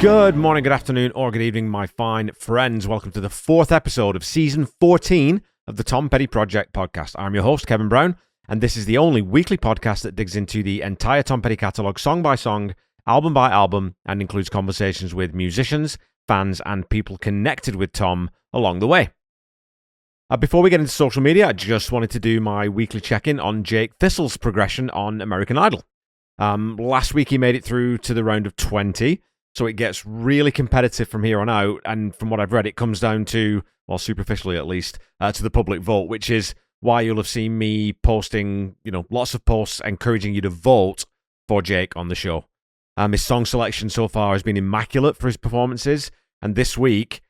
Good morning, good afternoon, or good evening, my fine friends. Welcome to the 4th episode of Season 14 of the Tom Petty Project podcast. I'm your host, Kevin Brown, and this is the only weekly podcast that digs into the entire Tom Petty catalogue, song by song, album by album, and includes conversations with musicians, fans, and people connected with Tom along the way. Before we get into social media, I just wanted to do my weekly check-in on Jake Thistle's progression on American Idol. Last week he made it through to the round of 20, so it gets really competitive from here on out, and from what I've read, it comes down to, well, superficially at least, to the public vote, which is why you'll have seen me posting, lots of posts encouraging you to vote for Jake on the show. His song selection so far has been immaculate for his performances, and this week,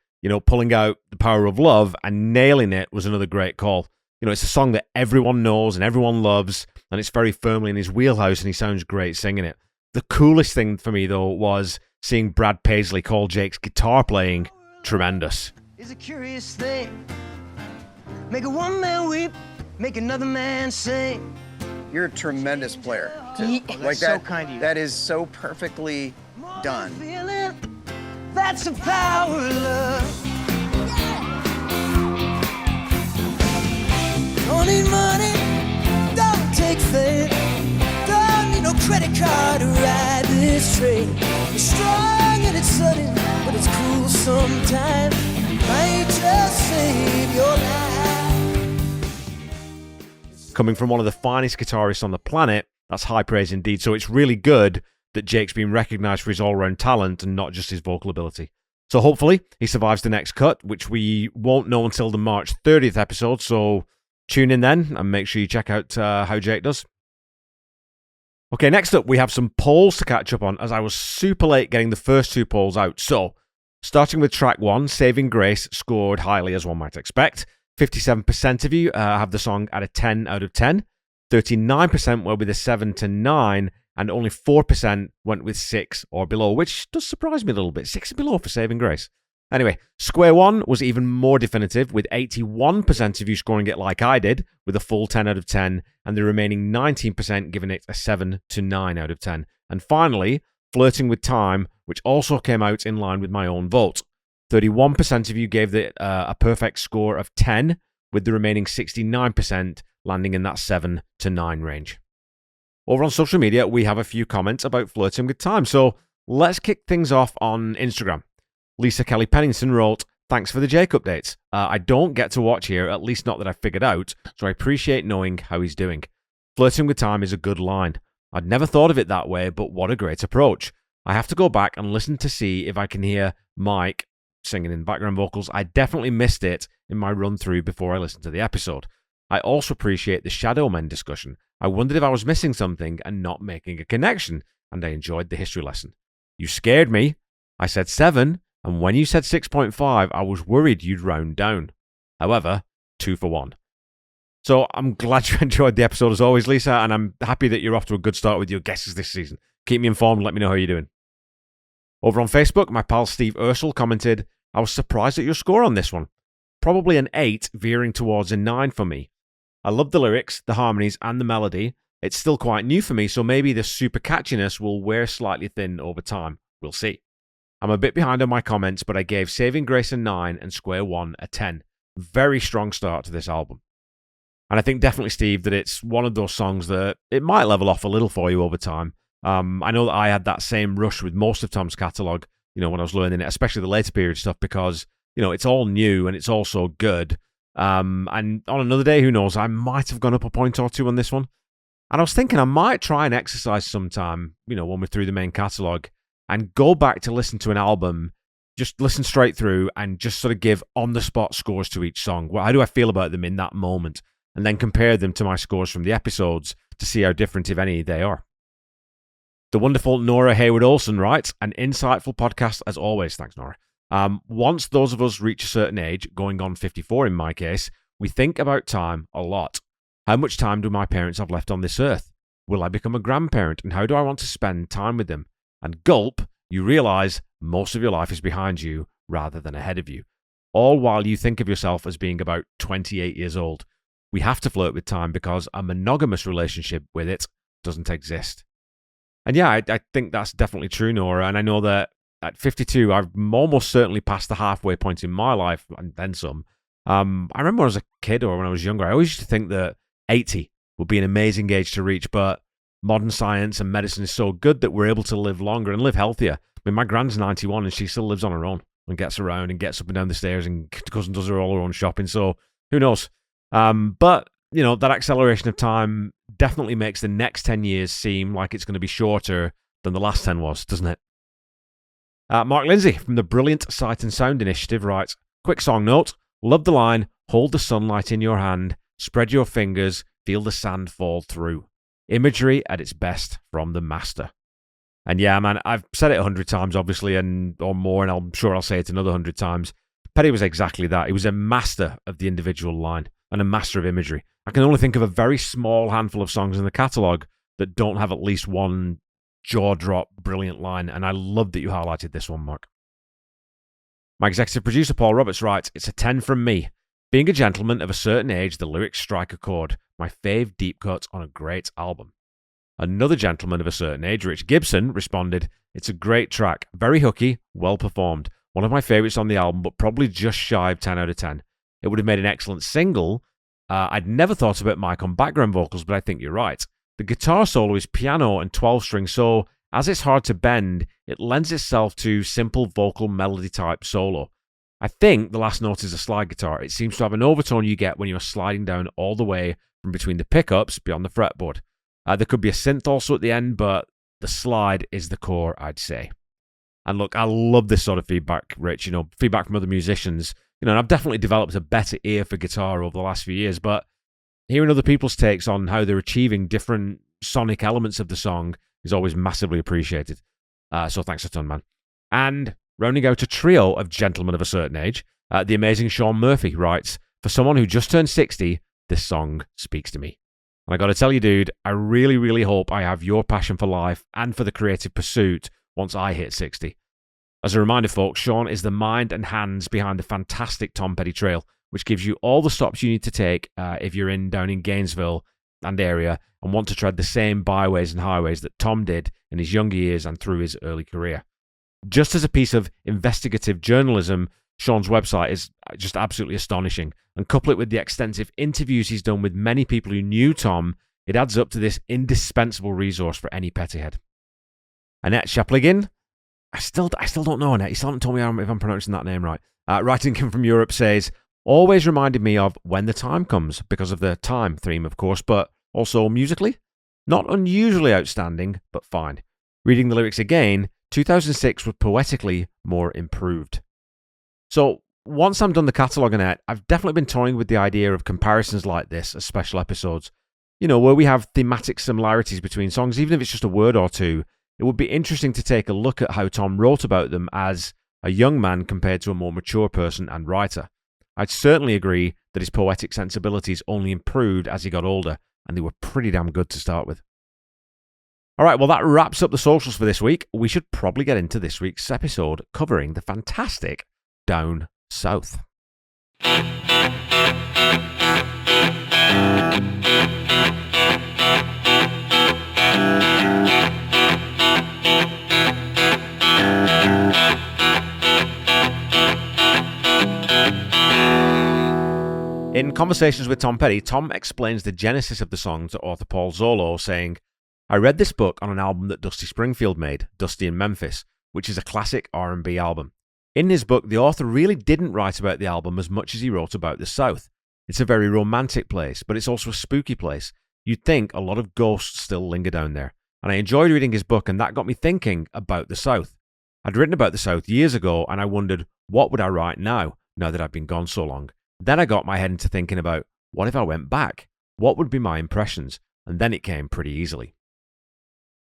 pulling out The Power of Love and nailing it was another great call. It's a song that everyone knows and everyone loves, and it's very firmly in his wheelhouse, and he sounds great singing it. The coolest thing for me, though, was seeing Brad Paisley call Jake's guitar playing tremendous. It's a curious thing. Make a one man weep, make another man sing. You're a tremendous player. That's so kind of you. That is so perfectly done. Feeling, that's the power of love. Don't need money, don't take fame. Don't need no credit card to ride this train. It's strong and it's sudden, but it's cool sometimes. Might just save your life. Coming from one of the finest guitarists on the planet, that's high praise indeed. So it's really good that Jake's been recognised for his all-round talent and not just his vocal ability. So hopefully he survives the next cut, which we won't know until the March 30th episode. So tune in then and make sure you check out how Jake does. Okay, next up, we have some polls to catch up on, as I was super late getting the first 2 polls out. So, starting with track 1, Saving Grace scored highly, as one might expect. 57% of you have the song at a 10 out of 10. 39% went with a 7 to 9, and only 4% went with 6 or below, which does surprise me a little bit. 6 and below for Saving Grace. Anyway, Square One was even more definitive, with 81% of you scoring it like I did, with a full 10 out of 10, and the remaining 19% giving it a 7 to 9 out of 10. And finally, Flirting with Time, which also came out in line with my own vote. 31% of you gave it a perfect score of 10, with the remaining 69% landing in that 7 to 9 range. Over on social media, we have a few comments about Flirting with Time, so let's kick things off on Instagram. Lisa Kelly Pennington wrote, "Thanks for the Jake updates. I don't get to watch here, at least not that I've figured out, so I appreciate knowing how he's doing. Flirting with Time is a good line. I'd never thought of it that way, but what a great approach. I have to go back and listen to see if I can hear Mike singing in background vocals. I definitely missed it in my run-through before I listened to the episode. I also appreciate the Shadow Men discussion. I wondered if I was missing something and not making a connection, and I enjoyed the history lesson. You scared me. I said 7. And when you said 6.5, I was worried you'd round down. However, 2 for 1. So I'm glad you enjoyed the episode as always, Lisa, and I'm happy that you're off to a good start with your guesses this season. Keep me informed and let me know how you're doing. Over on Facebook, my pal Steve Ursel commented, "I was surprised at your score on this one. Probably an 8 veering towards a 9 for me. I love the lyrics, the harmonies, and the melody. It's still quite new for me, so maybe the super catchiness will wear slightly thin over time. We'll see. I'm a bit behind on my comments, but I gave Saving Grace a 9 and Square One a 10. Very strong start to this album." And I think definitely, Steve, that it's one of those songs that it might level off a little for you over time. I know that I had that same rush with most of Tom's catalogue, when I was learning it, especially the later period stuff, because, it's all new and it's all so good. And on another day, who knows, I might have gone up a point or 2 on this one. And I was thinking I might try and exercise sometime, when we're through the main catalogue, and go back to listen to an album, just listen straight through and just sort of give on-the-spot scores to each song. How do I feel about them in that moment? And then compare them to my scores from the episodes to see how different, if any, they are. The wonderful Nora Hayward Olson writes, "An insightful podcast as always." Thanks, Nora. Once those of us reach a certain age, going on 54 in my case, we think about time a lot. How much time do my parents have left on this earth? Will I become a grandparent, and how do I want to spend time with them? And gulp, you realize most of your life is behind you rather than ahead of you. All while you think of yourself as being about 28 years old. We have to flirt with time because a monogamous relationship with it doesn't exist. And yeah, I think that's definitely true, Nora. And I know that At 52, I've almost certainly passed the halfway point in my life, and then some. I remember when I was a kid or when I was younger, I always used to think that 80 would be an amazing age to reach, but modern science and medicine is so good that we're able to live longer and live healthier. I mean, my grand's 91 and she still lives on her own and gets around and gets up and down the stairs and goes and does all her own shopping. So who knows? But, that acceleration of time definitely makes the next 10 years seem like it's going to be shorter than the last 10 was, doesn't it? Mark Lindsay from the Brilliant Sight and Sound Initiative writes, quick song note, love the line, hold the sunlight in your hand, spread your fingers, feel the sand fall through. Imagery at its best from the master. And yeah, man, I've said it 100 times, obviously, or more, and I'm sure I'll say it another 100 times. Petty was exactly that. He was a master of the individual line and a master of imagery. I can only think of a very small handful of songs in the catalogue that don't have at least one jaw-drop brilliant line, and I love that you highlighted this one, Mark. My executive producer, Paul Roberts, writes, it's a 10 from me. Being a gentleman of a certain age, the lyrics strike a chord. My fave deep cut on a great album. Another gentleman of a certain age, Rich Gibson, responded, it's a great track, very hooky, well performed. One of my favourites on the album, but probably just shy of 10 out of 10. It would have made an excellent single. I'd never thought about Mike on background vocals, but I think you're right. The guitar solo is piano and 12-string, so as it's hard to bend, it lends itself to simple vocal melody type solo. I think the last note is a slide guitar. It seems to have an overtone you get when you're sliding down all the way from between the pickups beyond the fretboard. There could be a synth also at the end, but the slide is the core, I'd say. And look, I love this sort of feedback, Rich, feedback from other musicians. And I've definitely developed a better ear for guitar over the last few years, but hearing other people's takes on how they're achieving different sonic elements of the song is always massively appreciated. So thanks a ton, man. And rounding out a trio of gentlemen of a certain age, the amazing Sean Murphy writes, for someone who just turned 60, this song speaks to me. And I got to tell you, dude, I really, really hope I have your passion for life and for the creative pursuit once I hit 60. As a reminder, folks, Sean is the mind and hands behind the fantastic Tom Petty Trail, which gives you all the stops you need to take if you're down in Gainesville and area and want to tread the same byways and highways that Tom did in his younger years and through his early career. Just as a piece of investigative journalism, Sean's website is just absolutely astonishing. And couple it with the extensive interviews he's done with many people who knew Tom, it adds up to this indispensable resource for any Pettyhead. Annette Chapligan, I still don't know Annette. You still haven't told me if I'm pronouncing that name right. Writing in from Europe says, always reminded me of When the Time Comes, because of the time theme, of course, but also musically. Not unusually outstanding, but fine. Reading the lyrics again, 2006 was poetically more improved. So, once I'm done the catalogue on it, I've definitely been toying with the idea of comparisons like this as special episodes. Where we have thematic similarities between songs, even if it's just a word or two. It would be interesting to take a look at how Tom wrote about them as a young man compared to a more mature person and writer. I'd certainly agree that his poetic sensibilities only improved as he got older, and they were pretty damn good to start with. All right, well, that wraps up the socials for this week. We should probably get into this week's episode covering the fantastic Down South. In Conversations with Tom Petty, Tom explains the genesis of the song to author Paul Zollo, saying, I read this book on an album that Dusty Springfield made, Dusty in Memphis, which is a classic R&B album. In his book, the author really didn't write about the album as much as he wrote about the South. It's a very romantic place, but it's also a spooky place. You'd think a lot of ghosts still linger down there. And I enjoyed reading his book, and that got me thinking about the South. I'd written about the South years ago, and I wondered, what would I write now that I've been gone so long? Then I got my head into thinking about, what if I went back? What would be my impressions? And then it came pretty easily.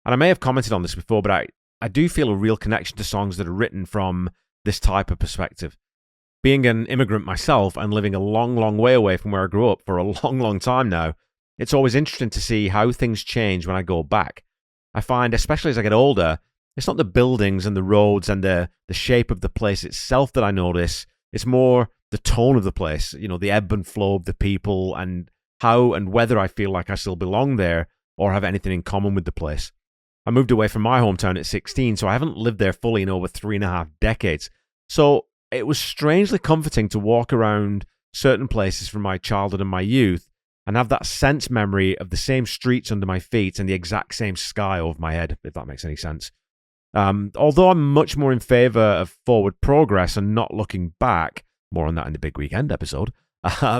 And I may have commented on this before, but I do feel a real connection to songs that are written from this type of perspective. Being an immigrant myself and living a long, long way away from where I grew up for a long, long time now, it's always interesting to see how things change when I go back. I find, especially as I get older, it's not the buildings and the roads and the shape of the place itself that I notice. It's more the tone of the place, the ebb and flow of the people and how and whether I feel like I still belong there or have anything in common with the place. I moved away from my hometown at 16, so I haven't lived there fully in over 3.5 decades. So it was strangely comforting to walk around certain places from my childhood and my youth and have that sense memory of the same streets under my feet and the exact same sky over my head, if that makes any sense. Although I'm much more in favor of forward progress and not looking back, more on that in the Big Weekend episode,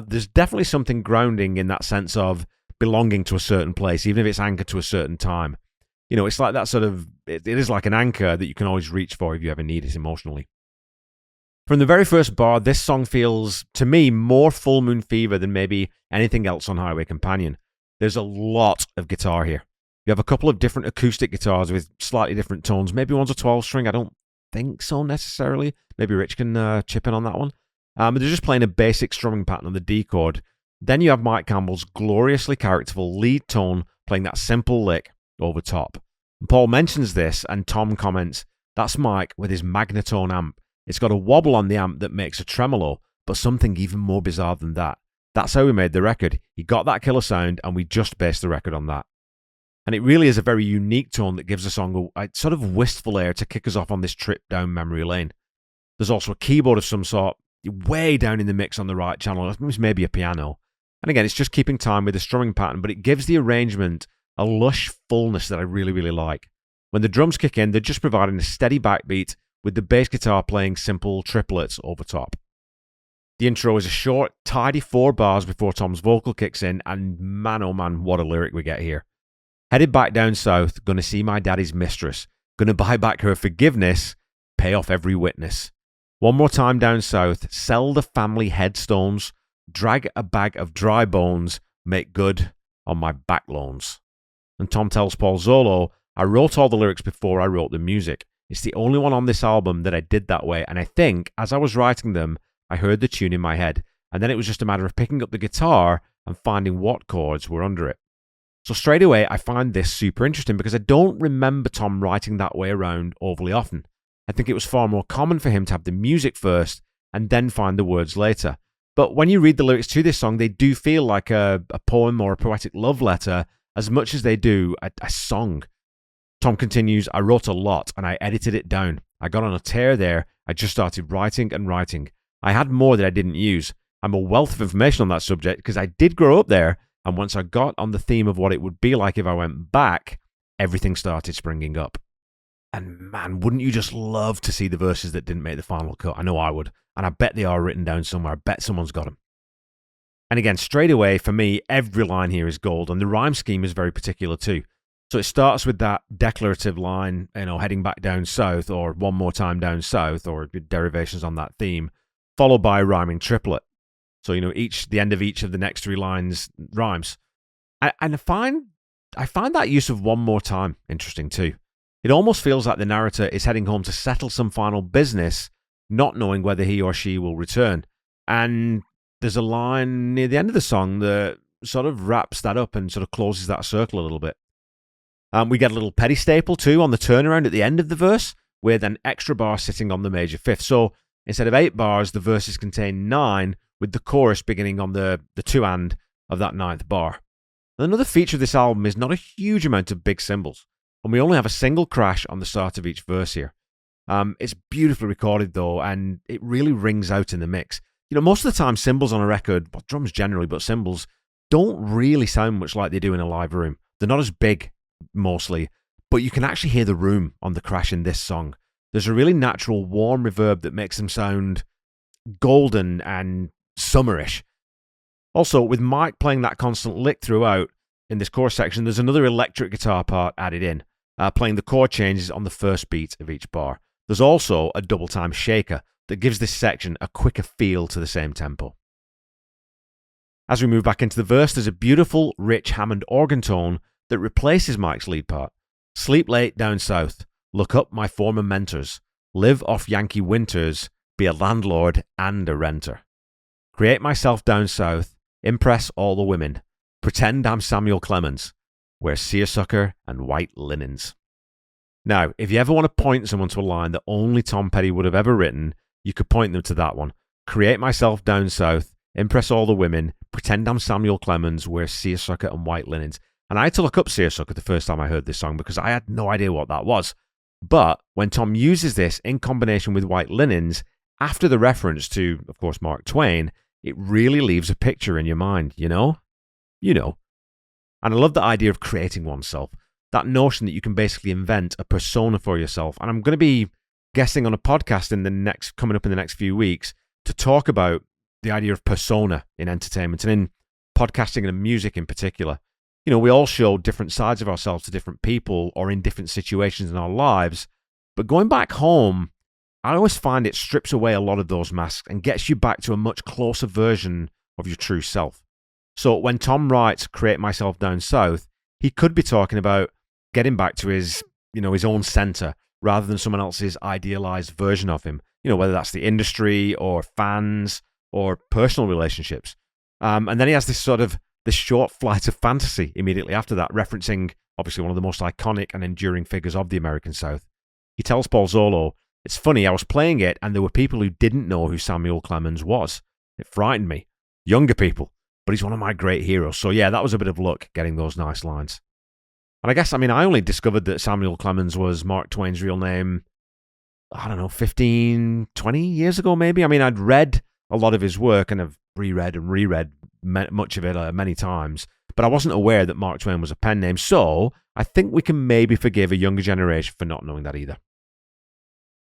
there's definitely something grounding in that sense of belonging to a certain place, even if it's anchored to a certain time. You know, it's like that sort of, it is like an anchor that you can always reach for if you ever need it emotionally. From the very first bar, this song feels, to me, more Full Moon Fever than maybe anything else on Highway Companion. There's a lot of guitar here. You have a couple of different acoustic guitars with slightly different tones. Maybe one's a 12-string. I don't think so necessarily. Maybe Rich can chip in on that one. But they're just playing a basic strumming pattern on the D chord. Then you have Mike Campbell's gloriously characterful lead tone playing that simple lick over top. And Paul mentions this, and Tom comments, "That's Mike with his Magnatone amp. It's got a wobble on the amp that makes a tremolo, but something even more bizarre than that. That's how we made the record. He got that killer sound, and we just based the record on that." And it really is a very unique tone that gives the song a sort of wistful air to kick us off on this trip down memory lane. There's also a keyboard of some sort way down in the mix on the right channel. It's maybe a piano. And again, it's just keeping time with the strumming pattern, but it gives the arrangement a lush fullness that I really, really like. When the drums kick in, they're just providing a steady backbeat with the bass guitar playing simple triplets over top. The intro is a short, tidy 4 bars before Tom's vocal kicks in, and man oh man, what a lyric we get here. Headed back down south, gonna see my daddy's mistress, gonna buy back her forgiveness, pay off every witness. One more time down south, sell the family headstones, drag a bag of dry bones, make good on my back loans. And Tom tells Paul Zollo, "I wrote all the lyrics before I wrote the music. It's the only one on this album that I did that way, and I think, as I was writing them, I heard the tune in my head, and then it was just a matter of picking up the guitar and finding what chords were under it." So straight away, I find this super interesting because I don't remember Tom writing that way around overly often. I think it was far more common for him to have the music first and then find the words later. But when you read the lyrics to this song, they do feel like a poem or a poetic love letter as much as they do a song. Tom continues, "I wrote a lot and I edited it down. I got on a tear there. I just started writing and writing. I had more that I didn't use. I'm a wealth of information on that subject because I did grow up there, and once I got on the theme of what it would be like if I went back, everything started springing up." And man, wouldn't you just love to see the verses that didn't make the final cut? I know I would. And I bet they are written down somewhere. I bet someone's got them. And again, straight away, for me, every line here is gold. And the rhyme scheme is very particular too. So it starts with that declarative line, heading back down south, or one more time down south, or derivations on that theme, followed by a rhyming triplet. So, the end of each of the next 3 lines rhymes. And I find that use of one more time interesting too. It almost feels like the narrator is heading home to settle some final business, not knowing whether he or she will return. And there's a line near the end of the song that sort of wraps that up and sort of closes that circle a little bit. We get a little petty staple too on the turnaround at the end of the verse, with an extra bar sitting on the major 5th. So instead of 8 bars, the verses contain 9, with the chorus beginning on the 2-and of that 9th bar. And another feature of this album is not a huge amount of big cymbals, and we only have a single crash on the start of each verse here. It's beautifully recorded though, and it really rings out in the mix. Most of the time cymbals on a record, well, drums generally, but cymbals don't really sound much like they do in a live room. They're not as big, mostly, but you can actually hear the room on the crash in this song. There's a really natural, warm reverb that makes them sound golden and summerish. Also, with Mike playing that constant lick throughout in this chorus section, there's another electric guitar part added in, playing the chord changes on the first beat of each bar. There's also a double time shaker that gives this section a quicker feel to the same tempo. As we move back into the verse, there's a beautiful, rich Hammond organ tone that replaces Mike's lead part. "Sleep late down south, look up my former mentors, live off Yankee winters, be a landlord and a renter. Create myself down south, impress all the women, pretend I'm Samuel Clemens, wear seersucker and white linens." Now, if you ever want to point someone to a line that only Tom Petty would have ever written, you could point them to that one. Create myself down south, impress all the women, pretend I'm Samuel Clemens, wear seersucker and white linens. And I had to look up Seersucker the first time I heard this song because I had no idea what that was. But when Tom uses this in combination with White Linens, after the reference to, of course, Mark Twain, it really leaves a picture in your mind, you know? You know. And I love the idea of creating oneself. That notion that you can basically invent a persona for yourself. And I'm going to be guesting on a podcast coming up in the next few weeks to talk about the idea of persona in entertainment and in podcasting and music in particular. You know, we all show different sides of ourselves to different people or in different situations in our lives. But going back home, I always find it strips away a lot of those masks and gets you back to a much closer version of your true self. So when Tom writes "Create Myself Down South," he could be talking about getting back to his own center rather than someone else's idealized version of him. You know, whether that's the industry or fans or personal relationships. And then he has this short flight of fantasy immediately after that, referencing obviously one of the most iconic and enduring figures of the American South. He tells Paul Zollo, "It's funny, I was playing it and there were people who didn't know who Samuel Clemens was. It frightened me. Younger people, but he's one of my great heroes." So yeah, that was a bit of luck getting those nice lines. And I only discovered that Samuel Clemens was Mark Twain's real name, 15, 20 years ago maybe. I mean, I'd read a lot of his work and have reread much of it many times, but I wasn't aware that Mark Twain was a pen name, so I think we can maybe forgive a younger generation for not knowing that either.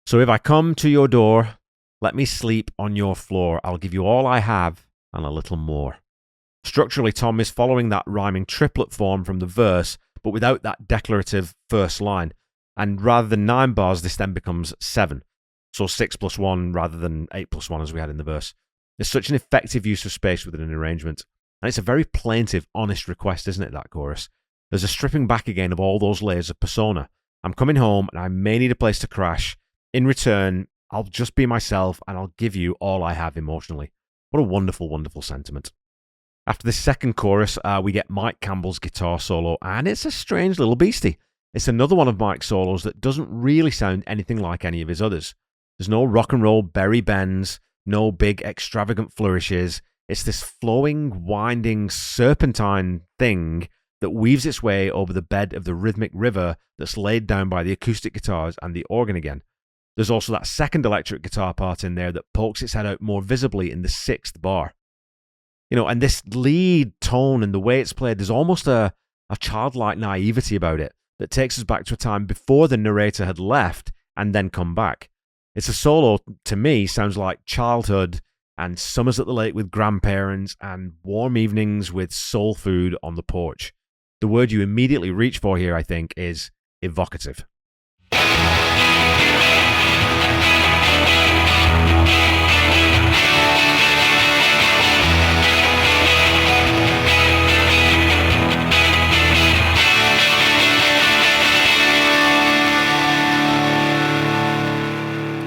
So if I come to your door, let me sleep on your floor. I'll give you all I have and a little more. Structurally, Tom is following that rhyming triplet form from the verse, but without that declarative first line. And rather than 9 bars, this then becomes 7. So 6 plus 1 rather than 8 plus 1 as we had in the verse. There's such an effective use of space within an arrangement. And it's a very plaintive, honest request, isn't it, that chorus? There's a stripping back again of all those layers of persona. I'm coming home and I may need a place to crash. In return, I'll just be myself and I'll give you all I have emotionally. What a wonderful, wonderful sentiment. After this second chorus, we get Mike Campbell's guitar solo, and it's a strange little beastie. It's another one of Mike's solos that doesn't really sound anything like any of his others. There's no rock and roll berry bends, no big extravagant flourishes. It's this flowing, winding, serpentine thing that weaves its way over the bed of the rhythmic river that's laid down by the acoustic guitars and the organ again. There's also that second electric guitar part in there that pokes its head out more visibly in the 6th bar. You know, and this lead tone and the way it's played, there's almost a childlike naivety about it that takes us back to a time before the narrator had left and then come back. It's a solo, to me, sounds like childhood and summers at the lake with grandparents and warm evenings with soul food on the porch. The word you immediately reach for here, I think, is evocative.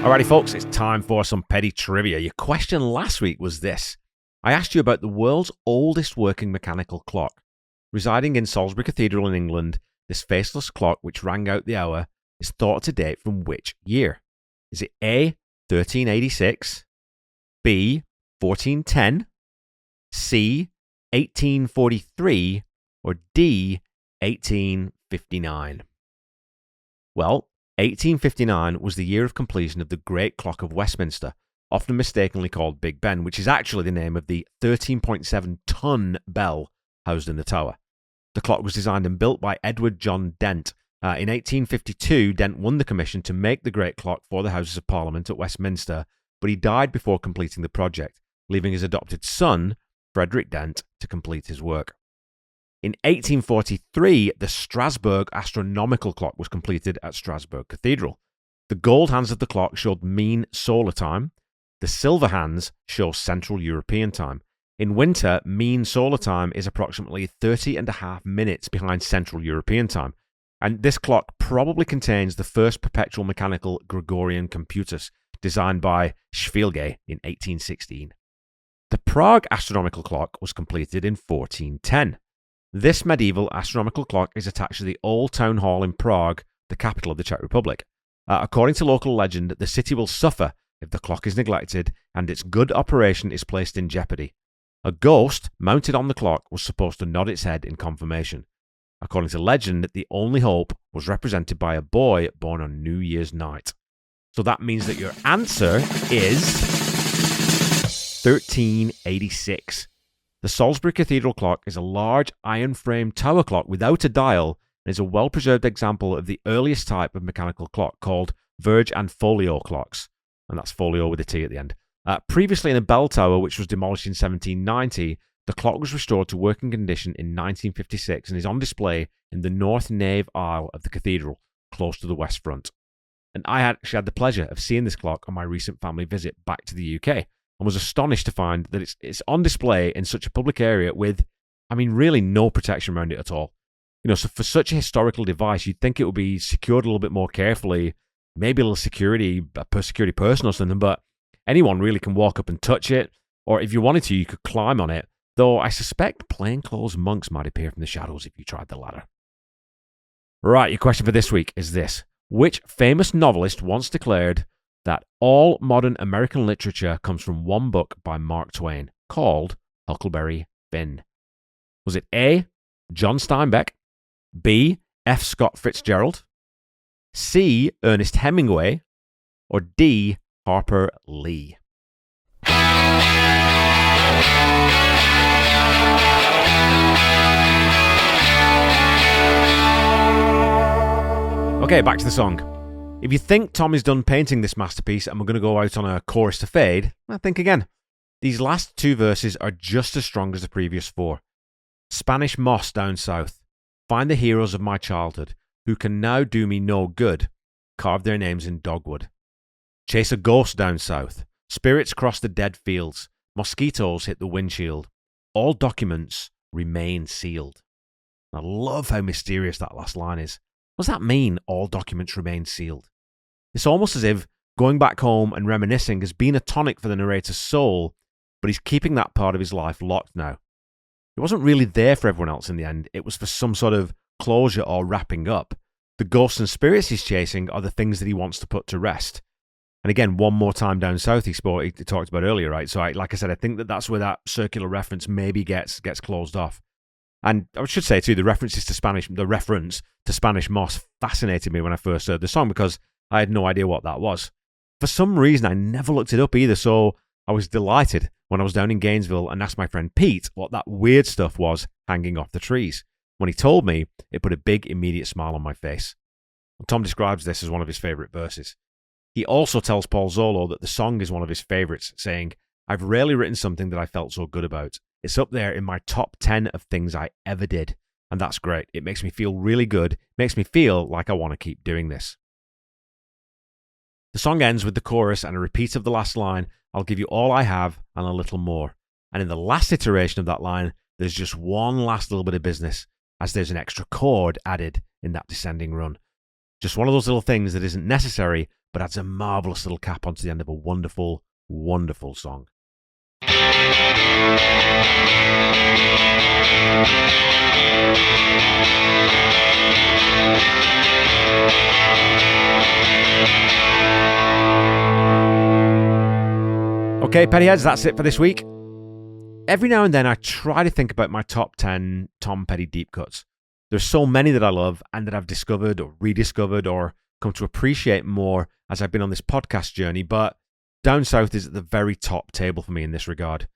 Alrighty, folks, it's time for some petty trivia. Your question last week was this. I asked you about the world's oldest working mechanical clock. Residing in Salisbury Cathedral in England, this faceless clock, which rang out the hour, is thought to date from which year? Is it A, 1386, B, 1410, C, 1843, or D, 1859? Well, 1859 was the year of completion of the Great Clock of Westminster, often mistakenly called Big Ben, which is actually the name of the 13.7-ton bell housed in the tower. The clock was designed and built by Edward John Dent. In 1852, Dent won the commission to make the Great Clock for the Houses of Parliament at Westminster, but he died before completing the project, leaving his adopted son, Frederick Dent, to complete his work. In 1843, the Strasbourg astronomical clock was completed at Strasbourg Cathedral. The gold hands of the clock showed mean solar time. The silver hands show Central European time. In winter, mean solar time is approximately 30.5 minutes behind Central European time. And this clock probably contains the first perpetual mechanical Gregorian computers, designed by Schwielge in 1816. The Prague astronomical clock was completed in 1410. This medieval astronomical clock is attached to the Old Town Hall in Prague, the capital of the Czech Republic. According to local legend, the city will suffer if the clock is neglected and its good operation is placed in jeopardy. A ghost mounted on the clock was supposed to nod its head in confirmation. According to legend, the only hope was represented by a boy born on New Year's night. So that means that your answer is 1386. The Salisbury Cathedral clock is a large iron-framed tower clock without a dial and is a well-preserved example of the earliest type of mechanical clock called verge and folio clocks. And that's folio with a T at the end. Previously in a bell tower, which was demolished in 1790, the clock was restored to working condition in 1956 and is on display in the north nave aisle of the cathedral, close to the west front. And I actually had the pleasure of seeing this clock on my recent family visit back to the UK and was astonished to find that it's on display in such a public area with, really no protection around it at all. So for such a historical device, you'd think it would be secured a little bit more carefully, maybe a little security person or something, but anyone really can walk up and touch it, or if you wanted to, you could climb on it, though I suspect plainclothes monks might appear from the shadows if you tried the ladder. Right, your question for this week is this. Which famous novelist once declared that all modern American literature comes from one book by Mark Twain called Huckleberry Finn? Was it A, John Steinbeck, B, F. Scott Fitzgerald, C, Ernest Hemingway, or D, Harper Lee? Okay, back to the song. If you think Tom is done painting this masterpiece and we're going to go out on a chorus to fade, well, think again. These last two verses are just as strong as the previous four. Spanish moss down south. Find the heroes of my childhood, who can now do me no good. Carve their names in dogwood. Chase a ghost down south. Spirits cross the dead fields. Mosquitoes hit the windshield. All documents remain sealed. I love how mysterious that last line is. What does that mean, all documents remain sealed? It's almost as if going back home and reminiscing has been a tonic for the narrator's soul, but he's keeping that part of his life locked now. It wasn't really there for everyone else in the end. It was for some sort of closure or wrapping up. The ghosts and spirits he's chasing are the things that he wants to put to rest. And again, one more time down south he talked about earlier, right? So like I said, I think that's where that circular reference maybe gets closed off. And I should say too, the reference to Spanish moss fascinated me when I first heard the song because I had no idea what that was. For some reason, I never looked it up either, so I was delighted when I was down in Gainesville and asked my friend Pete what that weird stuff was hanging off the trees. When he told me, it put a big immediate smile on my face. And Tom describes this as one of his favourite verses. He also tells Paul Zollo that the song is one of his favourites, saying, "I've rarely written something that I felt so good about. It's up there in my top 10 of things I ever did. And that's great. It makes me feel really good. It makes me feel like I want to keep doing this." The song ends with the chorus and a repeat of the last line, "I'll give you all I have and a little more." And in the last iteration of that line, there's just one last little bit of business, as there's an extra chord added in that descending run. Just one of those little things that isn't necessary, but adds a marvellous little cap onto the end of a wonderful, wonderful song. Okay, Pettyheads, that's it for this week. Every now and then I try to think about my top 10 Tom Petty deep cuts. There's so many that I love and that I've discovered or rediscovered or come to appreciate more as I've been on this podcast journey, but Down South is at the very top table for me in this regard.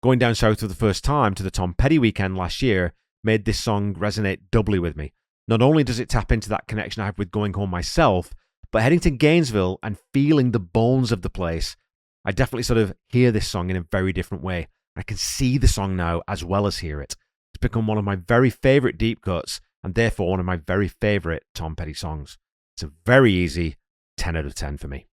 Going down south for the first time to the Tom Petty weekend last year made this song resonate doubly with me. Not only does it tap into that connection I have with going home myself, but heading to Gainesville and feeling the bones of the place, I definitely sort of hear this song in a very different way. I can see the song now as well as hear it. It's become one of my very favourite deep cuts and therefore one of my very favourite Tom Petty songs. It's a very easy 10 out of 10 for me.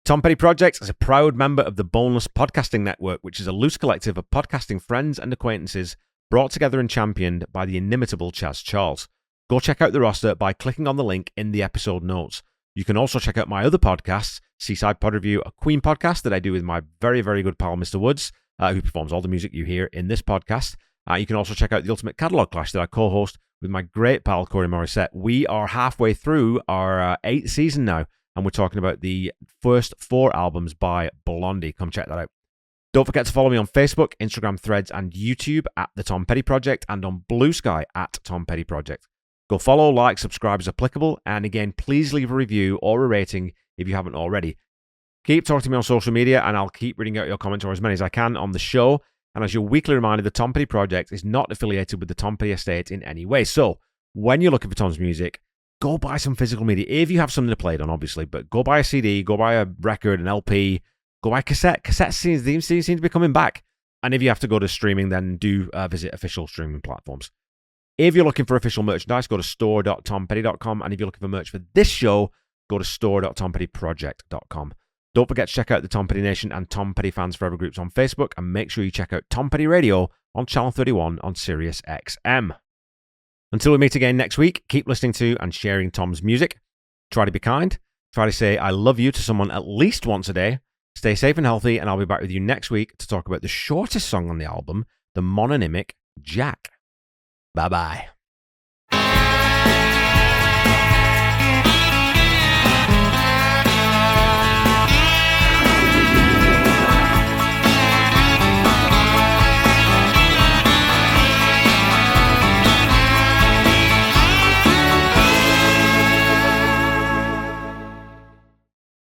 Tom Petty Projects is a proud member of the Boneless Podcasting Network, which is a loose collective of podcasting friends and acquaintances brought together and championed by the inimitable Chaz Charles. Go check out the roster by clicking on the link in the episode notes. You can also check out my other podcasts, Seaside Pod Review, a Queen podcast that I do with my very, very good pal, Mr. Woods, who performs all the music you hear in this podcast, You can also check out the Ultimate Catalog Clash that I co-host with my great pal Corey Morissette. We are halfway through our 8th season now, and we're talking about the first 4 albums by Blondie. Come check that out. Don't forget to follow me on Facebook, Instagram, Threads, and YouTube at The Tom Petty Project, and on Blue Sky at Tom Petty Project. Go follow, like, subscribe as applicable, and again, please leave a review or a rating if you haven't already. Keep talking to me on social media, and I'll keep reading out your comments, or as many as I can, on the show. And as your weekly reminder, the Tom Petty Project is not affiliated with the Tom Petty Estate in any way. So, when you're looking for Tom's music, go buy some physical media. If you have something to play it on, obviously, but go buy a CD, go buy a record, an LP, go buy a cassette. Cassettes seem to be coming back. And if you have to go to streaming, then do visit official streaming platforms. If you're looking for official merchandise, go to store.tompetty.com. And if you're looking for merch for this show, go to store.tompettyproject.com. Don't forget to check out the Tom Petty Nation and Tom Petty Fans Forever groups on Facebook. And make sure you check out Tom Petty Radio on Channel 31 on Sirius XM. Until we meet again next week, keep listening to and sharing Tom's music. Try to be kind. Try to say I love you to someone at least once a day. Stay safe and healthy, and I'll be back with you next week to talk about the shortest song on the album, the mononymic Jack. Bye-bye.